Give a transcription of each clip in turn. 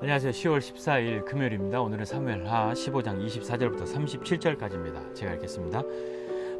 안녕하세요. 10월 14일 금요일입니다. 오늘은 사무엘하 15장 24절부터 37절까지입니다. 제가 읽겠습니다.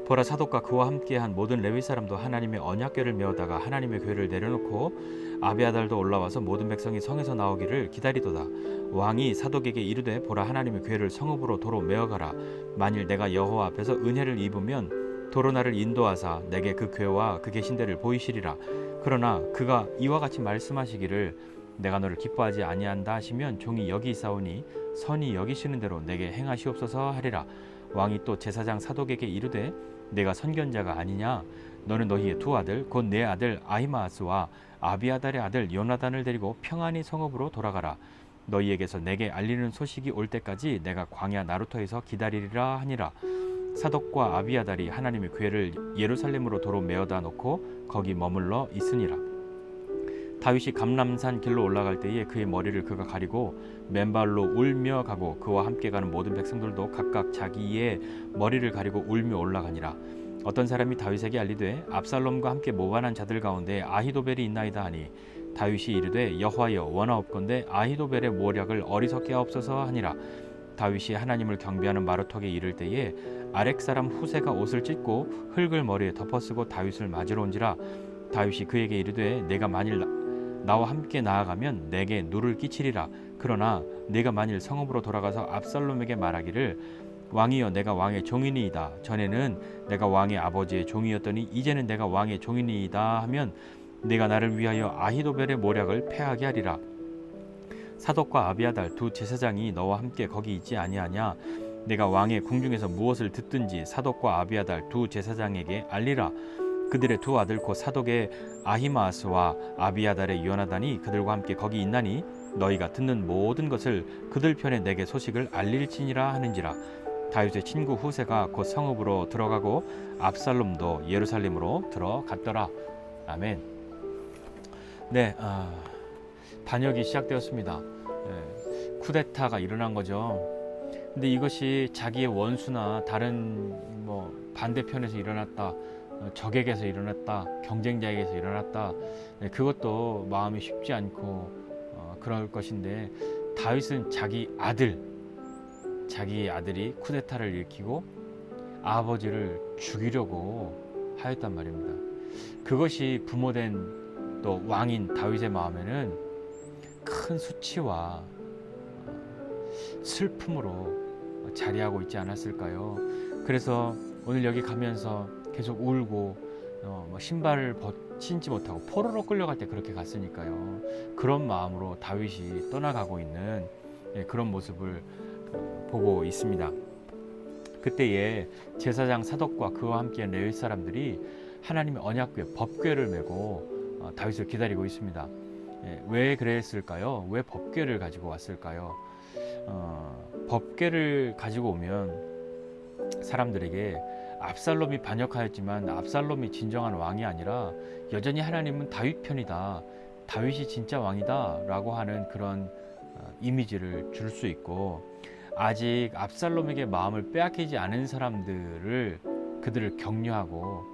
보라, 사독과 그와 함께한 모든 레위 사람도 하나님의 언약궤를 메어다가 하나님의 궤를 내려놓고 아비아달도 올라와서 모든 백성이 성에서 나오기를 기다리도다. 왕이 사독에게 이르되, 보라, 하나님의 궤를 성읍으로 도로 메어가라. 만일 내가 여호와 앞에서 은혜를 입으면 도로 나를 인도하사 내게 그 궤와 그 계신 데를 보이시리라. 그러나 그가 이와 같이 말씀하시기를, 내가 너를 기뻐하지 아니한다 하시면 종이 여기 있사오니 선이 여기시는 대로 내게 행하시옵소서 하리라. 왕이 또 제사장 사독에게 이르되, 내가 선견자가 아니냐? 너는 너희의 두 아들 곧 내 아들 아히마아스와 아비아달의 아들 요나단을 데리고 평안히 성읍으로 돌아가라. 너희에게서 내게 알리는 소식이 올 때까지 내가 광야 나루터에서 기다리리라 하니라. 사독과 아비아달이 하나님의 궤를 예루살렘으로 도로 메어다 놓고 거기 머물러 있으니라. 다윗이 감람산 길로 올라갈 때에 그의 머리를 그가 가리고 맨발로 울며 가고 그와 함께 가는 모든 백성들도 각각 자기의 머리를 가리고 울며 올라가니라. 어떤 사람이 다윗에게 알리되, 압살롬과 함께 모반한 자들 가운데 아히도벨이 있나이다 하니, 다윗이 이르되, 여호와여, 원하옵건대 아히도벨의 모략을 어리석게 하옵소서 하니라. 다윗이 하나님을 경배하는 마루턱에 이를 때에 아렉 사람 후세가 옷을 찢고 흙을 머리에 덮어쓰고 다윗을 맞으러 온지라. 다윗이 그에게 이르되, 내가 만일 나와 함께 나아가면 내게 누를 끼치리라. 그러나 내가 만일 성읍으로 돌아가서 압살롬에게 말하기를, 왕이여, 내가 왕의 종이니이다. 전에는 내가 왕의 아버지의 종이었더니 이제는 내가 왕의 종이니이다 하면 내가 나를 위하여 아히도벨의 모략을 패하게 하리라. 사독과 아비아달 두 제사장이 너와 함께 거기 있지 아니하냐? 내가 왕의 궁중에서 무엇을 듣든지 사독과 아비아달 두 제사장에게 알리라. 그들의 두 아들 곧 사독의 아히마아스와 아비아달의 요나단이 그들과 함께 거기 있나니 너희가 듣는 모든 것을 그들 편에 내게 소식을 알릴지니라 하는지라. 다윗의 친구 후세가 곧 성읍으로 들어가고 압살롬도 예루살렘으로 들어갔더라. 아멘. 네, 반역이 시작되었습니다. 쿠데타가 일어난 거죠. 근데 이것이 자기의 원수나 다른 반대편에서 일어났다, 적에게서 일어났다, 경쟁자에게서 일어났다, 그것도 마음이 쉽지 않고 그럴 것인데, 다윗은 자기 아들이 쿠데타를 일으키고 아버지를 죽이려고 하였단 말입니다. 그것이 부모된 또 왕인 다윗의 마음에는 큰 수치와 슬픔으로 자리하고 있지 않았을까요? 그래서 오늘 여기 가면서 계속 울고 신발을 신지 못하고 포로로 끌려갈 때 그렇게 갔으니까요. 그런 마음으로 다윗이 떠나가고 있는 그런 모습을 보고 있습니다. 그때에 제사장 사독과 그와 함께 레위 사람들이 하나님의 언약궤, 법궤를 메고 다윗을 기다리고 있습니다. 왜 그랬을까요? 왜 법궤를 가지고 왔을까요? 법궤를 가지고 오면 사람들에게 압살롬이 반역하였지만 압살롬이 진정한 왕이 아니라 여전히 하나님은 다윗 편이다, 다윗이 진짜 왕이다 라고 하는 그런 이미지를 줄 수 있고, 아직 압살롬에게 마음을 빼앗기지 않은 그들을 격려하고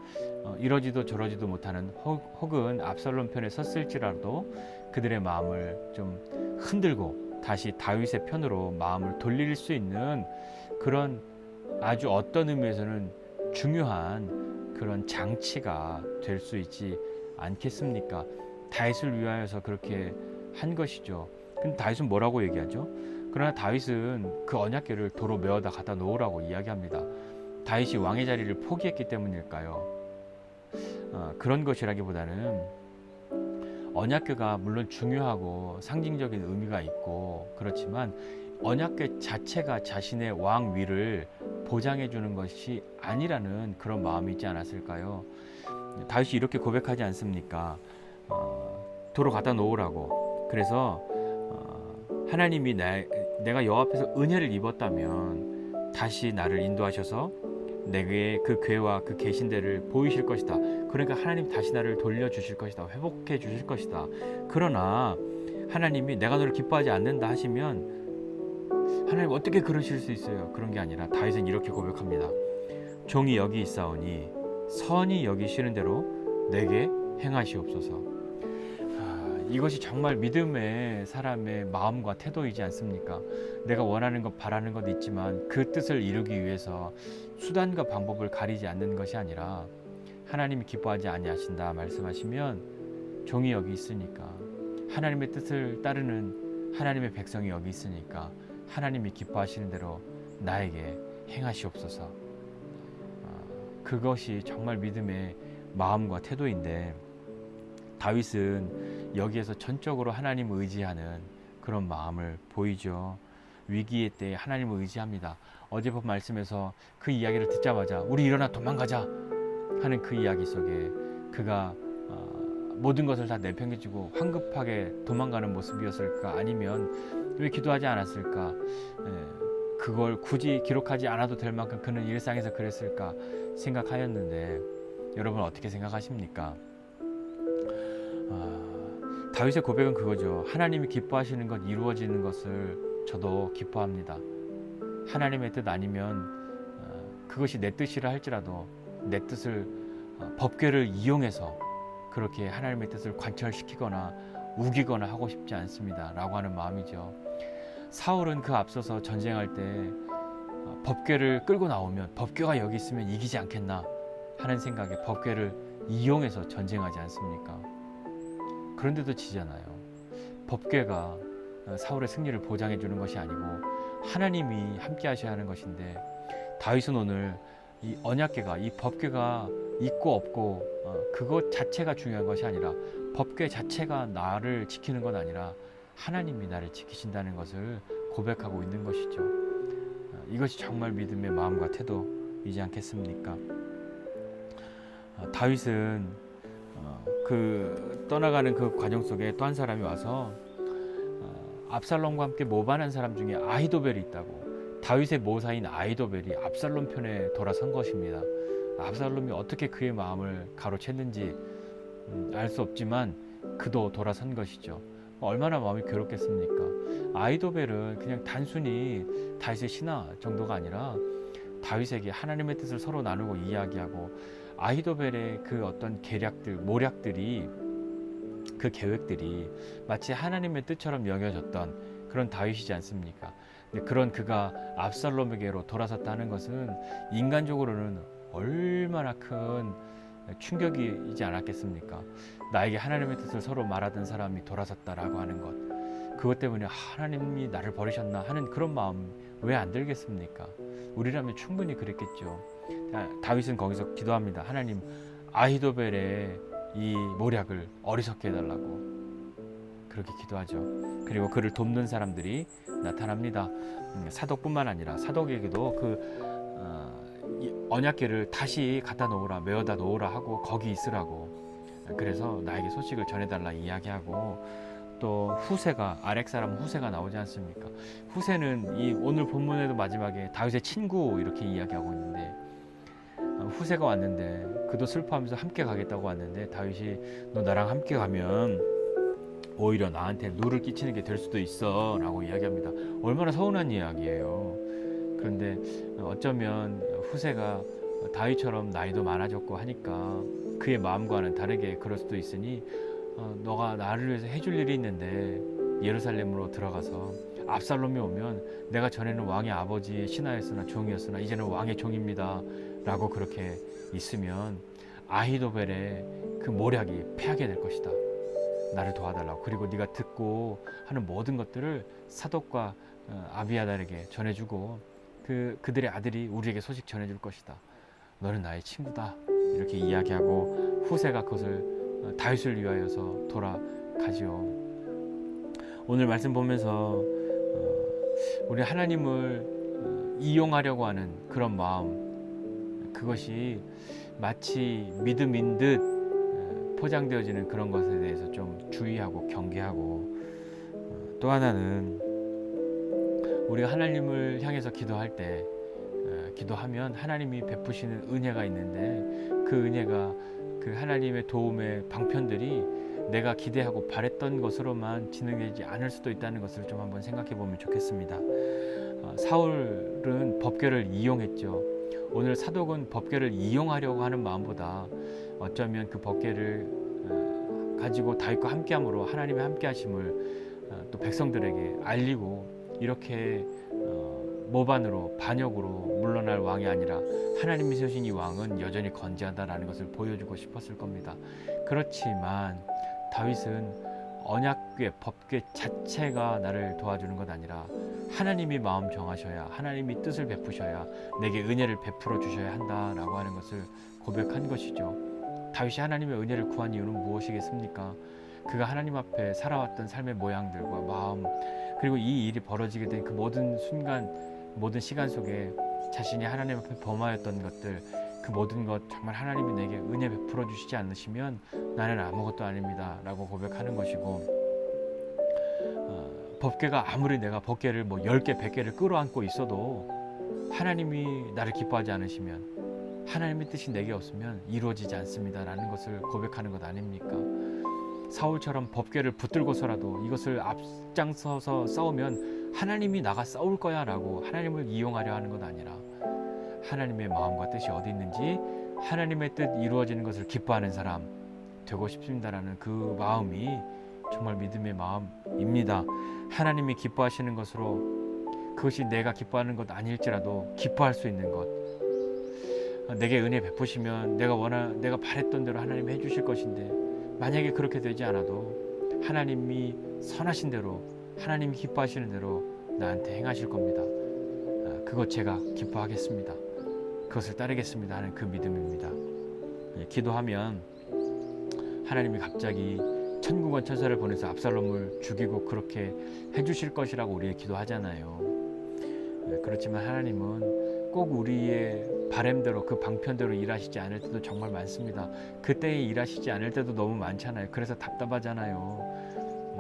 이러지도 저러지도 못하는, 혹은 압살롬 편에 섰을지라도 그들의 마음을 좀 흔들고 다시 다윗의 편으로 마음을 돌릴 수 있는 그런 아주 어떤 의미에서는 중요한 그런 장치가 될 수 있지 않겠습니까? 다윗을 위하여서 그렇게 한 것이죠. 근데 다윗은 뭐라고 얘기하죠? 그러나 다윗은 그 언약궤를 도로 메어다 갖다 놓으라고 이야기합니다. 다윗이 왕의 자리를 포기했기 때문일까요? 그런 것이라기보다는 언약궤가 물론 중요하고 상징적인 의미가 있고 그렇지만 언약궤 자체가 자신의 왕위를 보장해 주는 것이 아니라는 그런 마음이 있지 않았을까요? 다윗이 이렇게 고백하지 않습니까? 도로 갖다 놓으라고. 그래서 하나님이 내가 여호와 앞에서 은혜를 입었다면 다시 나를 인도하셔서 내게 그 궤와 그 계신 데를 보이실 것이다. 그러니까 하나님 다시 나를 돌려주실 것이다, 회복해 주실 것이다. 그러나 하나님이 내가 너를 기뻐하지 않는다 하시면 하나님 어떻게 그러실 수 있어요? 그런 게 아니라 다윗은 이렇게 고백합니다. 종이 여기 있사오니 선이 여기시는 대로 내게 행하시옵소서. 이것이 정말 믿음의 사람의 마음과 태도이지 않습니까? 내가 원하는 것 바라는 것 있지만 그 뜻을 이루기 위해서 수단과 방법을 가리지 않는 것이 아니라 하나님이 기뻐하지 아니하신다 말씀하시면 종이 여기 있으니까, 하나님의 뜻을 따르는 하나님의 백성이 여기 있으니까 하나님이 기뻐하시는 대로 나에게 행하시옵소서. 그것이 정말 믿음의 마음과 태도인데, 다윗은 여기에서 전적으로 하나님을 의지하는 그런 마음을 보이죠. 위기의 때에 하나님을 의지합니다. 어제 본 말씀에서 그 이야기를 듣자마자 우리 일어나 도망가자 하는 그 이야기 속에 그가 모든 것을 다 내팽개치고 황급하게 도망가는 모습이었을까? 아니면 왜 기도하지 않았을까? 그걸 굳이 기록하지 않아도 될 만큼 그는 일상에서 그랬을까 생각하였는데, 여러분 어떻게 생각하십니까? 다윗의 고백은 그거죠. 하나님이 기뻐하시는 것, 이루어지는 것을 저도 기뻐합니다. 하나님의 뜻 아니면 그것이 내 뜻이라 할지라도 내 뜻을 법궤를 이용해서 그렇게 하나님의 뜻을 관철시키거나 우기거나 하고 싶지 않습니다 라고 하는 마음이죠. 사울은 그 앞서서 전쟁할 때 법궤를 끌고 나오면, 법궤가 여기 있으면 이기지 않겠나 하는 생각에 법궤를 이용해서 전쟁하지 않습니까? 그런데도 지잖아요. 법궤가 사울의 승리를 보장해 주는 것이 아니고 하나님이 함께 하셔야 하는 것인데, 다윗은 오늘 이 언약궤가, 이 법궤가 있고 없고 그것 자체가 중요한 것이 아니라, 법궤 자체가 나를 지키는 건 아니라 하나님이 나를 지키신다는 것을 고백하고 있는 것이죠. 이것이 정말 믿음의 마음과 태도이지 않겠습니까? 다윗은 그 떠나가는 그 과정 속에 또 한 사람이 와서 압살롬과 함께 모반한 사람 중에 아히도벨이 있다고, 다윗의 모사인 아히도벨이 압살롬 편에 돌아선 것입니다. 압살롬이 어떻게 그의 마음을 가로챘는지 알 수 없지만 그도 돌아선 것이죠. 얼마나 마음이 괴롭겠습니까? 아히도벨은 그냥 단순히 다윗의 신하 정도가 아니라 다윗에게 하나님의 뜻을 서로 나누고 이야기하고, 아히도벨의 그 어떤 계략들, 모략들이, 그 계획들이 마치 하나님의 뜻처럼 여겨졌던 그런 다윗이지 않습니까? 근데 그런 그가 압살롬에게로 돌아섰다는 것은 인간적으로는 얼마나 큰 충격이지 않았겠습니까? 나에게 하나님의 뜻을 서로 말하던 사람이 돌아섰다라고 하는 것, 그것 때문에 하나님이 나를 버리셨나 하는 그런 마음 왜 안 들겠습니까? 우리라면 충분히 그랬겠죠. 다윗은 거기서 기도합니다. 하나님, 아히도벨의 이 모략을 어리석게 해달라고 그렇게 기도하죠. 그리고 그를 돕는 사람들이 나타납니다. 사독뿐만 아니라 사독에게도 그 언약궤를 다시 갖다 놓으라, 메어다 놓으라 하고 거기 있으라고, 그래서 나에게 소식을 전해달라 이야기하고, 또 후세가, 아렉 사람 후세가 나오지 않습니까? 후세는 이 오늘 본문에도 마지막에 다윗의 친구 이렇게 이야기하고 있는데, 후세가 왔는데 그도 슬퍼하면서 함께 가겠다고 왔는데, 다윗이 너 나랑 함께 가면 오히려 나한테 누를 끼치는 게 될 수도 있어 라고 이야기합니다. 얼마나 서운한 이야기예요. 그런데 어쩌면 후세가 다윗처럼 나이도 많아졌고 하니까 그의 마음과는 다르게 그럴 수도 있으니, 너가 나를 위해서 해줄 일이 있는데 예루살렘으로 들어가서 압살롬이 오면 내가 전에는 왕의 아버지의 신하였으나 종이었으나 이제는 왕의 종입니다 라고 그렇게 있으면 아히도벨의 그 모략이 패하게 될 것이다. 나를 도와달라고. 그리고 네가 듣고 하는 모든 것들을 사독과 아비아달에게 전해주고 그들의 아들이 우리에게 소식 전해줄 것이다. 너는 나의 친구다. 이렇게 이야기하고 후세가 그것을 다윗을 위하여서 돌아가지요. 오늘 말씀 보면서 우리 하나님을 이용하려고 하는 그런 마음, 그것이 마치 믿음인 듯 포장되어지는 그런 것에 대해서 좀 주의하고 경계하고, 또 하나는 우리가 하나님을 향해서 기도할 때, 기도하면 하나님이 베푸시는 은혜가 있는데, 그 은혜가, 그 하나님의 도움의 방편들이 내가 기대하고 바랬던 것으로만 진행되지 않을 수도 있다는 것을 좀 한번 생각해 보면 좋겠습니다. 사울은 법궤를 이용했죠. 오늘 사독은 법궤를 이용하려고 하는 마음보다 어쩌면 그 법궤를 가지고 다윗과 함께함으로 하나님의 함께하심을 또 백성들에게 알리고 이렇게 모반으로 반역으로 물러날 왕이 아니라 하나님이 세우신 이 왕은 여전히 건재하다라는 것을 보여주고 싶었을 겁니다. 그렇지만 다윗은 언약궤, 법궤 자체가 나를 도와주는 것 아니라 하나님이 마음 정하셔야, 하나님이 뜻을 베푸셔야 내게 은혜를 베풀어 주셔야 한다라고 하는 것을 고백한 것이죠. 다윗이 하나님의 은혜를 구한 이유는 무엇이겠습니까? 그가 하나님 앞에 살아왔던 삶의 모양들과 마음, 그리고 이 일이 벌어지게 된 그 모든 순간, 모든 시간 속에 자신이 하나님 앞에 범하였던 것들, 그 모든 것 정말 하나님이 내게 은혜 베풀어 주시지 않으시면 나는 아무것도 아닙니다 라고 고백하는 것이고, 법궤가 아무리 내가 법궤를 10개 100개를 끌어안고 있어도 하나님이 나를 기뻐하지 않으시면, 하나님의 뜻이 내게 없으면 이루어지지 않습니다 라는 것을 고백하는 것 아닙니까? 사울처럼 법궤를 붙들고서라도 이것을 앞장서서 싸우면 하나님이 나가 싸울 거야 라고 하나님을 이용하려 하는 것 아니라 하나님의 마음과 뜻이 어디 있는지 하나님의 뜻 이루어지는 것을 기뻐하는 사람 되고 싶습니다라는 그 마음이 정말 믿음의 마음입니다. 하나님이 기뻐하시는 것으로, 그것이 내가 기뻐하는 것 아닐지라도 기뻐할 수 있는 것, 내게 은혜 베푸시면 내가 바랬던 대로 하나님이 해주실 것인데, 만약에 그렇게 되지 않아도 하나님이 선하신 대로, 하나님이 기뻐하시는 대로 나한테 행하실 겁니다. 그것 제가 기뻐하겠습니다. 그것을 따르겠습니다 하는 그 믿음입니다. 기도하면 하나님이 갑자기 천군과 천사를 보내서 압살롬을 죽이고 그렇게 해주실 것이라고 우리의 기도하잖아요. 그렇지만 하나님은 꼭 우리의 바램대로, 그 방편대로 일하시지 않을 때도 정말 많습니다. 그때에 일하시지 않을 때도 너무 많잖아요. 그래서 답답하잖아요.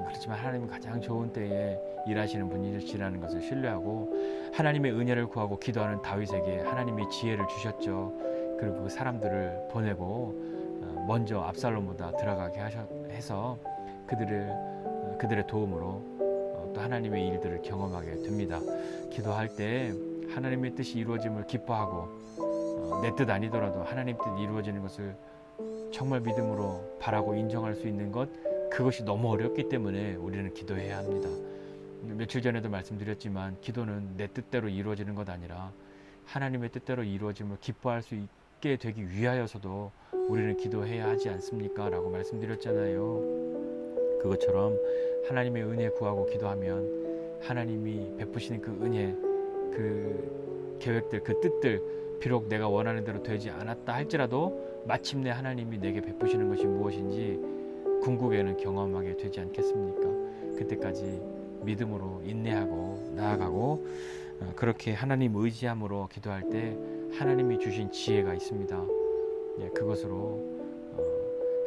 그렇지만 하나님은 가장 좋은 때에 일하시는 분이시라는 것을 신뢰하고 하나님의 은혜를 구하고 기도하는 다윗에게 하나님이 지혜를 주셨죠. 그리고 그 사람들을 보내고 먼저 압살롬보다 들어가게 해서 그들의 도움으로 또 하나님의 일들을 경험하게 됩니다. 기도할 때 하나님의 뜻이 이루어짐을 기뻐하고 내 뜻 아니더라도 하나님 뜻 이루어지는 것을 정말 믿음으로 바라고 인정할 수 있는 것, 그것이 너무 어렵기 때문에 우리는 기도해야 합니다. 며칠 전에도 말씀드렸지만 기도는 내 뜻대로 이루어지는 것 아니라 하나님의 뜻대로 이루어짐을 기뻐할 수 있게 되기 위하여서도 우리는 기도해야 하지 않습니까? 라고 말씀드렸잖아요. 그것처럼 하나님의 은혜 구하고 기도하면 하나님이 베푸시는 그 은혜, 그 계획들, 그 뜻들, 비록 내가 원하는 대로 되지 않았다 할지라도 마침내 하나님이 내게 베푸시는 것이 무엇인지 궁극에는 경험하게 되지 않겠습니까? 그때까지 믿음으로 인내하고 나아가고 그렇게 하나님 의지함으로 기도할 때 하나님이 주신 지혜가 있습니다. 그것으로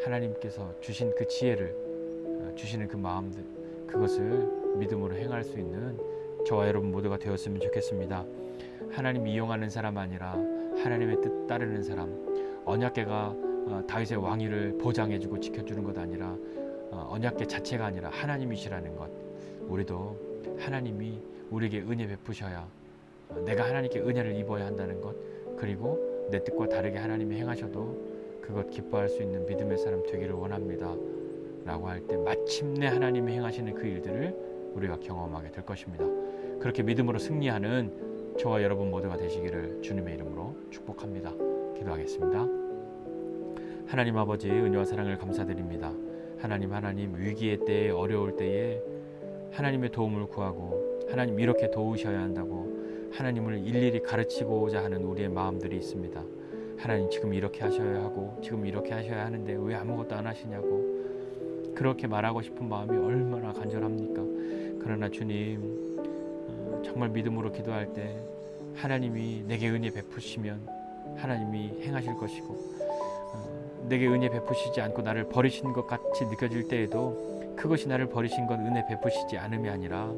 하나님께서 주신 그 지혜를, 주시는 그 마음들, 그것을 믿음으로 행할 수 있는 저와 여러분 모두가 되었으면 좋겠습니다. 하나님 이용하는 사람 아니라 하나님의 뜻 따르는 사람, 언약궤가 다윗의 왕위를 보장해주고 지켜주는 것 아니라 언약궤 자체가 아니라 하나님이시라는 것, 우리도 하나님이 우리에게 은혜 베푸셔야 내가 하나님께 은혜를 입어야 한다는 것, 그리고 내 뜻과 다르게 하나님이 행하셔도 그것 기뻐할 수 있는 믿음의 사람 되기를 원합니다 라고 할 때 마침내 하나님이 행하시는 그 일들을 우리가 경험하게 될 것입니다. 그렇게 믿음으로 승리하는 저와 여러분 모두가 되시기를 주님의 이름으로 축복합니다. 기도하겠습니다. 하나님 아버지, 은혜와 사랑을 감사드립니다. 하나님 위기의 때에, 어려울 때에 하나님의 도움을 구하고 하나님 이렇게 도우셔야 한다고 하나님을 일일이 가르치고자 하는 우리의 마음들이 있습니다. 하나님 지금 이렇게 하셔야 하고 지금 이렇게 하셔야 하는데 왜 아무것도 안 하시냐고 그렇게 말하고 싶은 마음이 얼마나 간절합니까? 그러나 주님, 정말 믿음으로 기도할 때 하나님이 내게 은혜 베푸시면 하나님이 행하실 것이고, 내게 은혜 베푸시지 않고 나를 버리신 것 같이 느껴질 때에도 그것이 나를 버리신 건 은혜 베푸시지 않음이 아니라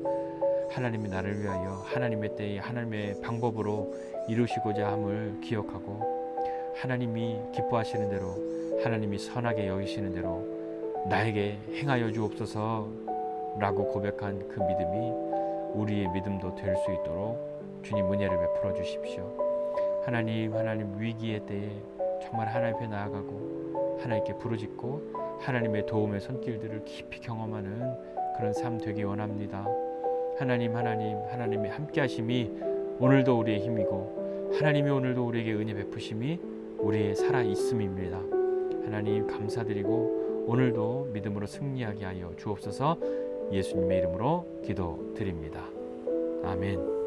하나님이 나를 위하여 하나님의 때에 하나님의 방법으로 이루시고자 함을 기억하고 하나님이 기뻐하시는 대로, 하나님이 선하게 여기시는 대로 나에게 행하여 주옵소서 라고 고백한 그 믿음이 우리의 믿음도 될 수 있도록 주님 은혜를 베풀어 주십시오. 하나님 위기의 때에 정말 하나님 앞에 나아가고 하나님께 부르짖고 하나님의 도움의 손길들을 깊이 경험하는 그런 삶 되기 원합니다. 하나님의 함께 하심이 오늘도 우리의 힘이고 하나님이 오늘도 우리에게 은혜 베푸심이 우리의 살아 있음입니다. 하나님 감사드리고 오늘도 믿음으로 승리하게 하여 주옵소서. 예수님의 이름으로 기도드립니다. 아멘.